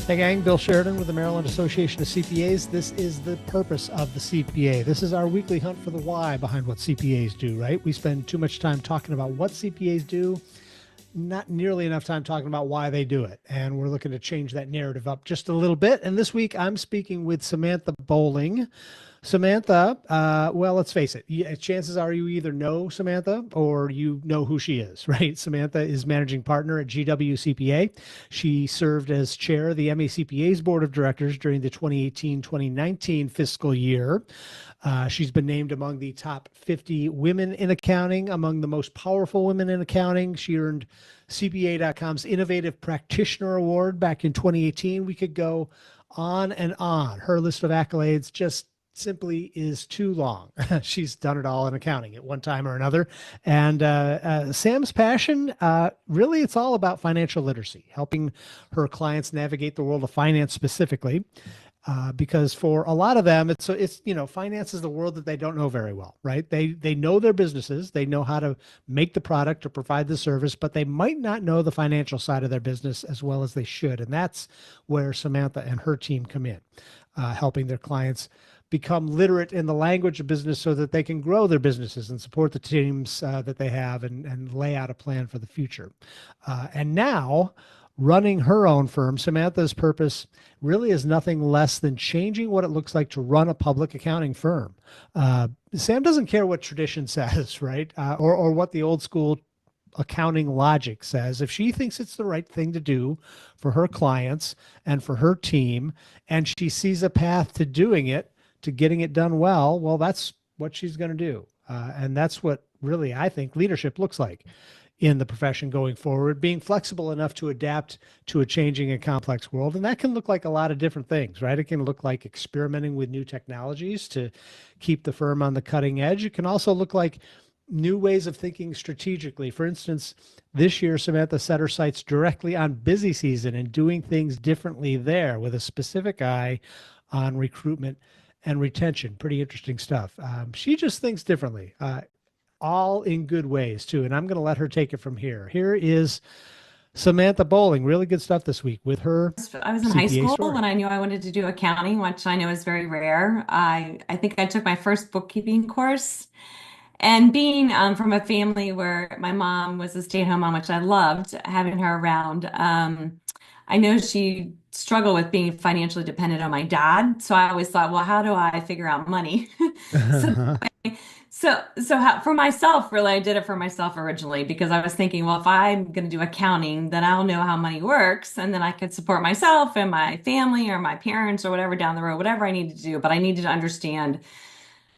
Hey gang, Bill Sheridan with the Maryland Association of CPAs. This is the purpose of the CPA. This is our weekly hunt for the why behind what CPAs do, right? We spend too much time talking about what CPAs do, not nearly enough time talking about why they do it. And we're looking to change that narrative up just a little bit. And this week I'm speaking with Samantha Bowling. Samantha, well, let's face it. Chances are you either know Samantha or you know who she is, right? Samantha is managing partner at GWCPA. She served as chair of the MACPA's board of directors during the 2018-2019 fiscal year. She's been named among the top 50 women in accounting, among the most powerful women in accounting. She earned CPA.com's Innovative Practitioner Award back in 2018. We could go on and on. Her list of accolades just simply is too long. She's done it all in accounting at one time or another. And Sam's passion, really, it's all about financial literacy, helping her clients navigate the world of finance specifically. Because for a lot of them, it's finance is the world that they don't know very well, right? They know their businesses, they know how to make the product or provide the service, but they might not know the financial side of their business as well as they should. And that's where Samantha and her team come in, helping their clients become literate in the language of business so that they can grow their businesses and support the teams that they have and lay out a plan for the future. And now, running her own firm, Samantha's purpose really is nothing less than changing what it looks like to run a public accounting firm. Sam doesn't care what tradition says, right? Or what the old school accounting logic says. If she thinks it's the right thing to do for her clients and for her team, and she sees a path to doing it, to getting it done well, that's what she's going to do. And that's what really I think leadership looks like in the profession going forward, being flexible enough to adapt to a changing and complex world. And that can look like a lot of different things, right? It can look like experimenting with new technologies to keep the firm on the cutting edge. It can also look like new ways of thinking strategically. For instance, this year, Samantha set her sights directly on busy season and doing things differently there with a specific eye on recruitment and retention. Pretty interesting stuff. She just thinks differently, all in good ways too. And I'm going to let her take it from here. Here is Samantha Bowling. Really good stuff this week with her I was in high CPA school story. when I knew I wanted to do accounting, which I know is very rare. I think I took my first bookkeeping course. And being from a family where my mom was a stay-at-home mom, which I loved having her around, I know she struggled with being financially dependent on my dad. So I always thought, well, how do I figure out money? So for myself, really, I did it for myself originally because I was thinking, well, if I'm going to do accounting, then I'll know how money works, and then I could support myself and my family or my parents or whatever down the road, whatever I needed to do. But I needed to understand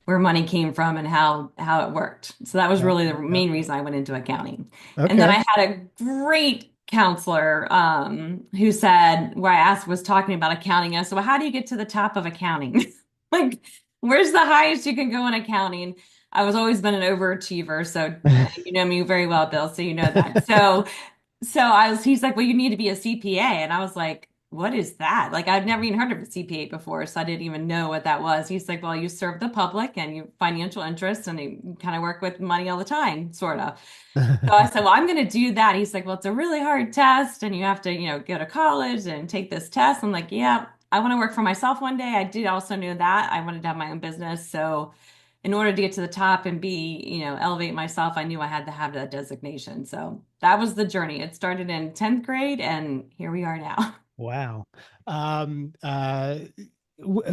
where money came from and how it worked. So that was Yep, really the yep, yep. main reason I went into accounting. And then Okay. I had a great counselor who said, where I asked, was talking about accounting. I said, well, how do you get to the top of accounting? Like, where's the highest you can go in accounting? I was always been an overachiever, so you know me very well, Bill, so you know that. He's like, well, you need to be a CPA. And I was like, what is that? Like, I've never even heard of a CPA before, so I didn't even know what that was. He's like, well, you serve the public and you financial interests and you kind of work with money all the time, sort of. So I said, well, I'm going to do that. He's like, well, it's a really hard test and you have to, go to college and take this test. I'm like, yeah, I want to work for myself one day. I did also know that I wanted to have my own business. So in order to get to the top and be, elevate myself, I knew I had to have that designation. So that was the journey. It started in 10th grade and here we are now. Wow. Um, uh,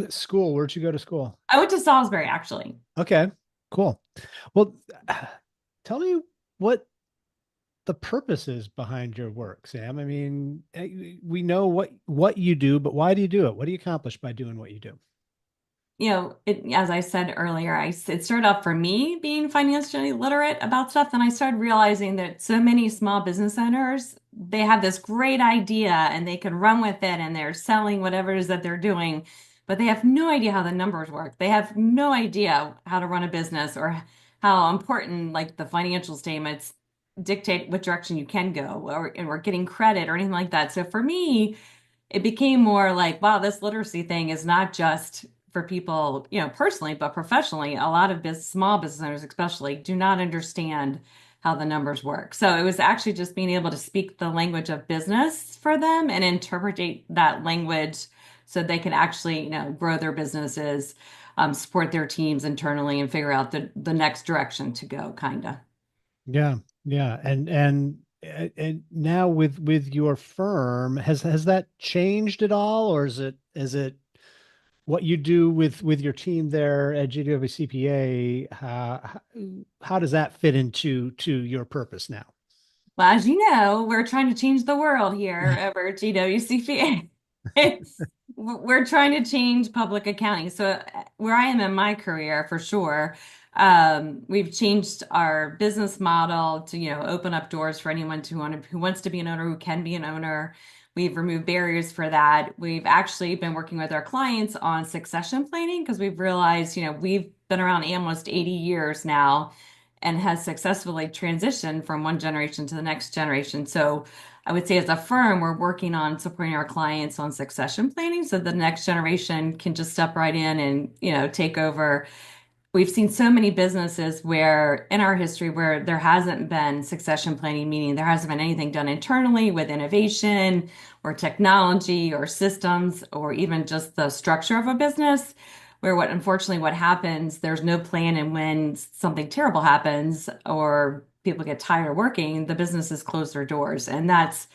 School, where'd you go to school? I went to Salisbury actually. Okay, cool. Well, tell me what the purpose is behind your work, Sam. I mean, we know what you do, but why do you do it? What do you accomplish by doing what you do? As I said earlier, it started off for me being financially literate about stuff. Then I started realizing that so many small business owners, they have this great idea and they can run with it and they're selling whatever it is that they're doing, but they have no idea how the numbers work. They have no idea how to run a business or how important like the financial statements dictate what direction you can go or getting credit or anything like that. So for me, it became more like, wow, this literacy thing is not just for people, personally, but professionally. A lot of small business owners, especially, do not understand how the numbers work. So it was actually just being able to speak the language of business for them and interpret that language so they can actually, grow their businesses, support their teams internally, and figure out the next direction to go, kind of. Yeah, yeah, and now with your firm, has that changed at all, or is it what you do with your team there at GWCPA? How does that fit into your purpose now? Well, as you know, we're trying to change the world here over at GWCPA. We're trying to change public accounting. So, where I am in my career, for sure, we've changed our business model to, open up doors for anyone who wants to be an owner, who can be an owner. We've removed barriers for that. We've actually been working with our clients on succession planning because we've realized, we've been around almost 80 years now and has successfully transitioned from one generation to the next generation. So I would say as a firm, we're working on supporting our clients on succession planning so the next generation can just step right in and, take over. We've seen so many businesses where in our history where there hasn't been succession planning, meaning there hasn't been anything done internally with innovation or technology or systems or even just the structure of a business, where what happens, there's no plan, and when something terrible happens or people get tired of working, the businesses close their doors. And that's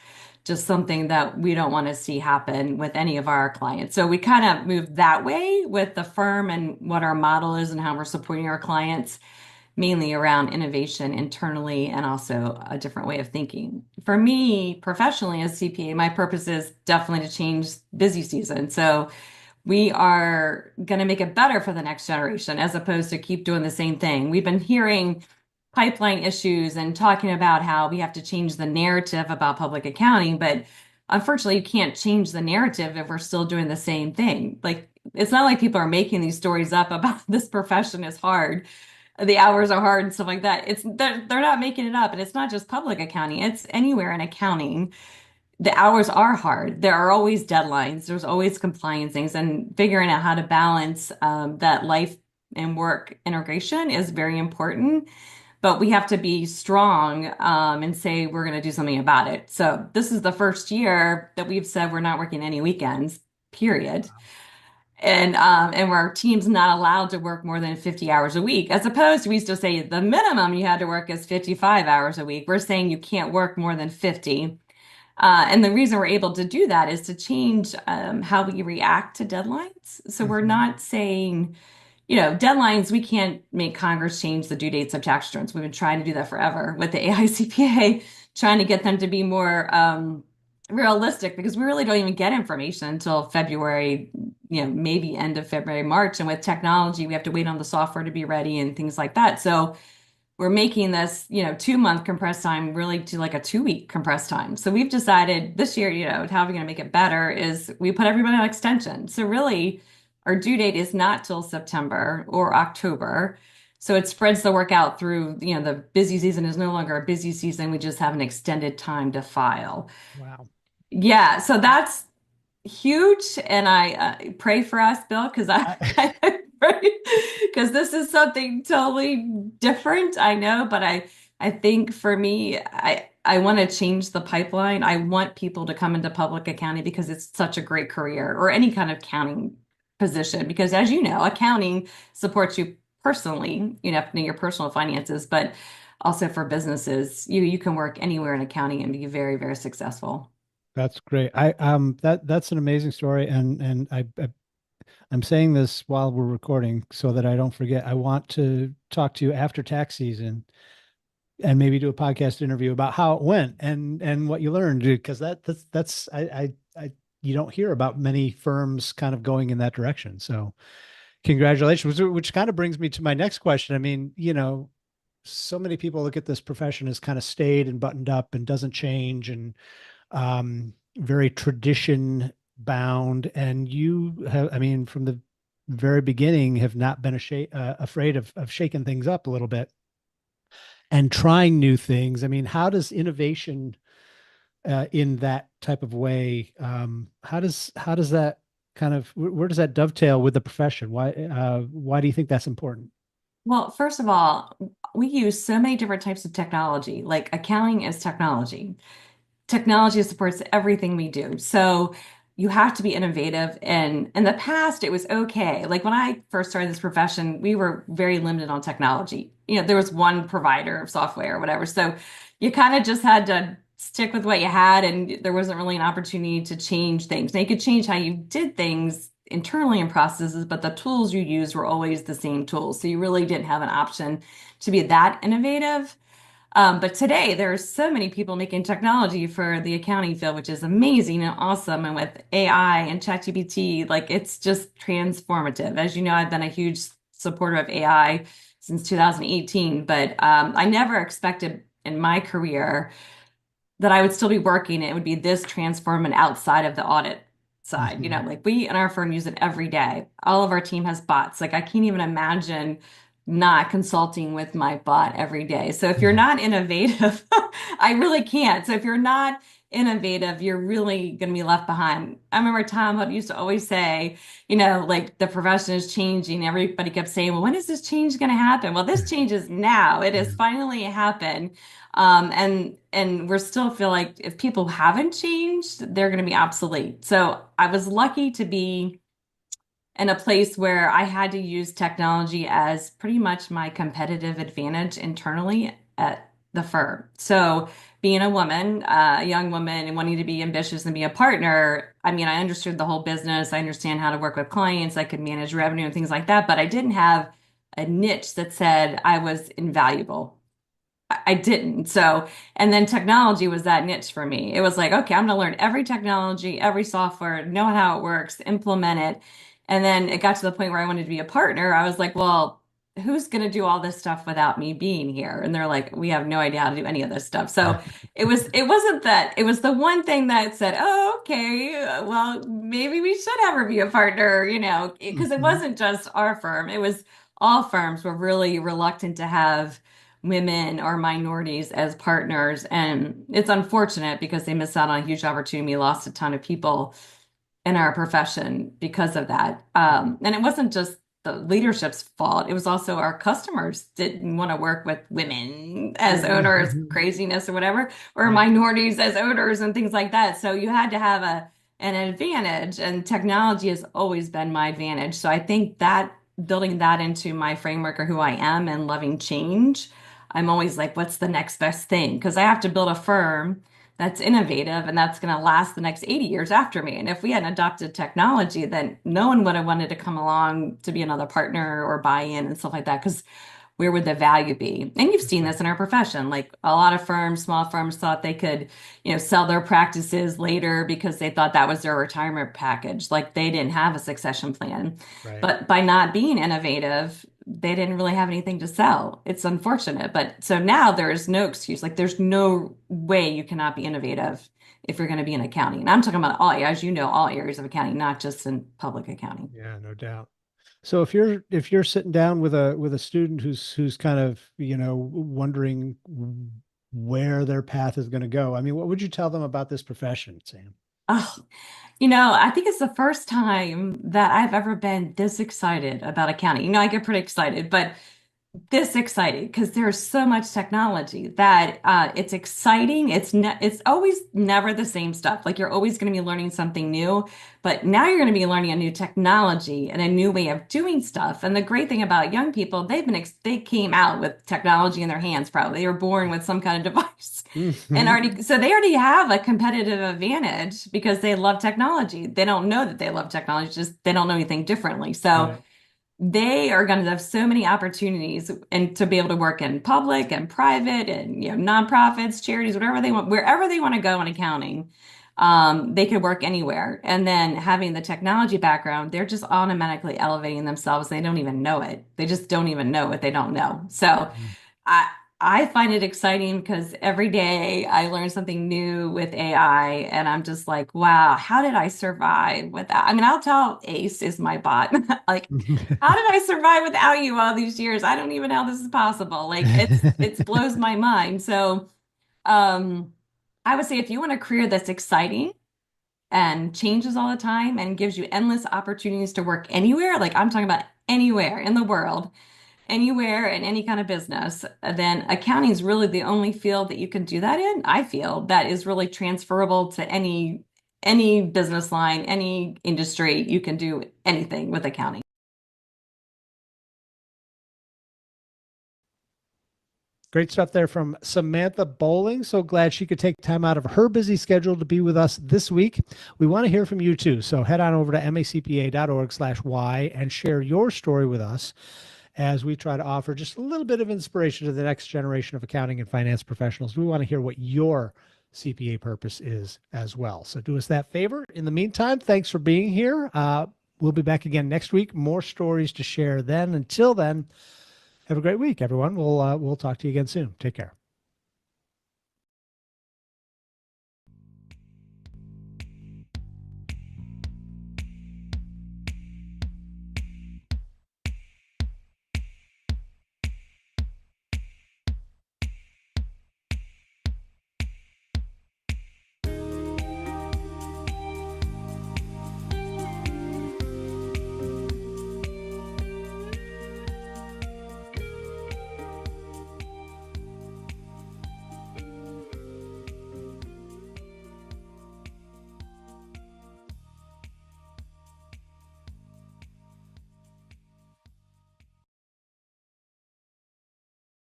just something that we don't want to see happen with any of our clients. So we kind of moved that way with the firm and what our model is and how we're supporting our clients, mainly around innovation internally and also a different way of thinking. For me, professionally as CPA, my purpose is definitely to change busy season. So we are going to make it better for the next generation as opposed to keep doing the same thing. We've been hearing pipeline issues and talking about how we have to change the narrative about public accounting, but unfortunately, you can't change the narrative if we're still doing the same thing. Like, it's not like people are making these stories up about this profession is hard, the hours are hard and stuff like that. They're not making it up, and it's not just public accounting, it's anywhere in accounting. The hours are hard. There are always deadlines. There's always compliance things, and figuring out how to balance that life and work integration is very important. But we have to be strong and say we're going to do something about it. So this is the first year that we've said we're not working any weekends, period. And where our team's not allowed to work more than 50 hours a week, as opposed to we used to say the minimum you had to work is 55 hours a week. We're saying you can't work more than 50. And the reason we're able to do that is to change how we react to deadlines. So we're Mhm. not saying, deadlines, we can't make Congress change the due dates of tax returns. We've been trying to do that forever with the AICPA, trying to get them to be more realistic because we really don't even get information until February, maybe end of February, March. And with technology, we have to wait on the software to be ready and things like that. So we're making this, 2 month compressed time really to like a 2 week compressed time. So we've decided this year, how we're going to make it better is we put everybody on extension. So really, our due date is not till September or October. So it spreads the work out through, the busy season is no longer a busy season. We just have an extended time to file. Wow. Yeah, so that's huge, and I pray for us, Bill, because I, I pray because this is something totally different. I know, but I think for me, I want to change the pipeline. I want people to come into public accounting because it's such a great career, or any kind of accounting position. Because as you know, accounting supports you personally, in your personal finances, but also for businesses, you can work anywhere in accounting and be very, very successful. that's great. That's an amazing story, and I'm saying this while we're recording so that I don't forget. I want to talk to you after tax season and maybe do a podcast interview about how it went and what you learned, because that's I you don't hear about many firms kind of going in that direction. So congratulations, which kind of brings me to my next question. I mean, so many people look at this profession as kind of stayed and buttoned up and doesn't change and very tradition bound. And you have, I mean, from the very beginning, have not been afraid of shaking things up a little bit and trying new things. I mean, how does innovation in that type of way, how does that kind of, where does that dovetail with the profession? Why do you think that's important? Well, first of all, we use so many different types of technology. Like accounting is technology. Technology supports everything we do. So you have to be innovative. And in the past, it was okay. Like when I first started this profession, we were very limited on technology. There was one provider of software or whatever. So you kind of just had to stick with what you had, and there wasn't really an opportunity to change things. Now you could change how you did things internally in processes, but the tools you used were always the same tools. So you really didn't have an option to be that innovative. But today, there are so many people making technology for the accounting field, which is amazing and awesome. And with AI and ChatGPT, like it's just transformative. As you know, I've been a huge supporter of AI since 2018, but I never expected in my career that I would still be working. It would be this transformative outside of the audit side. Mhm. Like we in our firm use it every day. All of our team has bots. Like I can't even imagine not consulting with my bot every day. So if you're Mhm. not innovative, I really can't. So if you're not innovative, you're really going to be left behind. I remember Tom used to always say, like the profession is changing. Everybody kept saying, well, when is this change going to happen? Well, this change is now. It has Yeah. finally happened. And we're still feel like if people haven't changed, they're going to be obsolete. So I was lucky to be in a place where I had to use technology as pretty much my competitive advantage internally at the firm. So being a woman, a young woman, and wanting to be ambitious and be a partner, I mean, I understood the whole business. I understand how to work with clients. I could manage revenue and things like that, but I didn't have a niche that said I was invaluable. I didn't. So, and then technology was that niche for me. It was like, okay, I'm going to learn every technology, every software, know how it works, implement it. And then it got to the point where I wanted to be a partner. I was like, well, who's going to do all this stuff without me being here? And they're like, we have no idea how to do any of this stuff. So it wasn't that, it was the one thing that said, oh, okay, well, maybe we should have her be a partner, because it Mhm. wasn't just our firm. It was all firms were really reluctant to have women or minorities as partners. And it's unfortunate because they missed out on a huge opportunity. We lost a ton of people in our profession because of that. And it wasn't just the leadership's fault. It was also our customers didn't want to work with women as owners, Mhm. craziness or whatever, or Yeah. minorities as owners and things like that. So you had to have an advantage, and technology has always been my advantage. So I think that building that into my framework of who I am and loving change, I'm always like, what's the next best thing? Because I have to build a firm that's innovative and that's going to last the next 80 years after me. And if we hadn't adopted technology, then no one would have wanted to come along to be another partner or buy in and stuff like that. Because where would the value be? And you've seen Right. this in our profession. Like a lot of firms, small firms thought they could, sell their practices later because they thought that was their retirement package. Like they didn't have a succession plan. Right. But by not being innovative, they didn't really have anything to sell. It's unfortunate. But so now there's no excuse. Like there's no way you cannot be innovative if you're going to be in accounting. And I'm talking about all, as you know, all areas of accounting, not just in public accounting. Yeah, no doubt. So if you're sitting down with a student who's kind of, wondering where their path is going to go, I mean, what would you tell them about this profession, Sam? Oh, I think it's the first time that I've ever been this excited about accounting. I get pretty excited, but this exciting because there's so much technology that it's exciting. It's always never the same stuff. Like you're always going to be learning something new, but now you're going to be learning a new technology and a new way of doing stuff. And the great thing about young people, they came out with technology in their hands probably. They were born with some kind of device. And Hmm. already, so they already have a competitive advantage because they love technology. They don't know that they love technology, just they don't know anything differently. So Right. they are going to have so many opportunities and to be able to work in public and private and nonprofits, charities, whatever they want, wherever they want to go in accounting. They could work anywhere. And then having the technology background, they're just automatically elevating themselves. They don't even know it. They just don't even know what they don't know. So I I find it exciting because every day I learn something new with AI, and I'm just like, wow, how did I survive without? I mean, I'll tell Ace is my bot. Like, how did I survive without you all these years? I don't even know how this is possible. Like, it's blows my mind. So, um, I would say if you want a career that's exciting and changes all the time and gives you endless opportunities to work anywhere, like I'm talking about anywhere in the world, anywhere in any kind of business, then accounting is really the only field that you can do that in. I feel that is really transferable to any business line, any industry. You can do anything with accounting. Great stuff there from Samantha Bowling. So glad she could take time out of her busy schedule to be with us this week. We want to hear from you too. So head on over to macpa.org/y and share your story with us as we try to offer just a little bit of inspiration to the next generation of accounting and finance professionals. We want to hear what your CPA purpose is as well. So do us that favor. In the meantime, thanks for being here. We'll be back again next week. More stories to share then. Until then, have a great week, everyone. We'll talk to you again soon. Take care.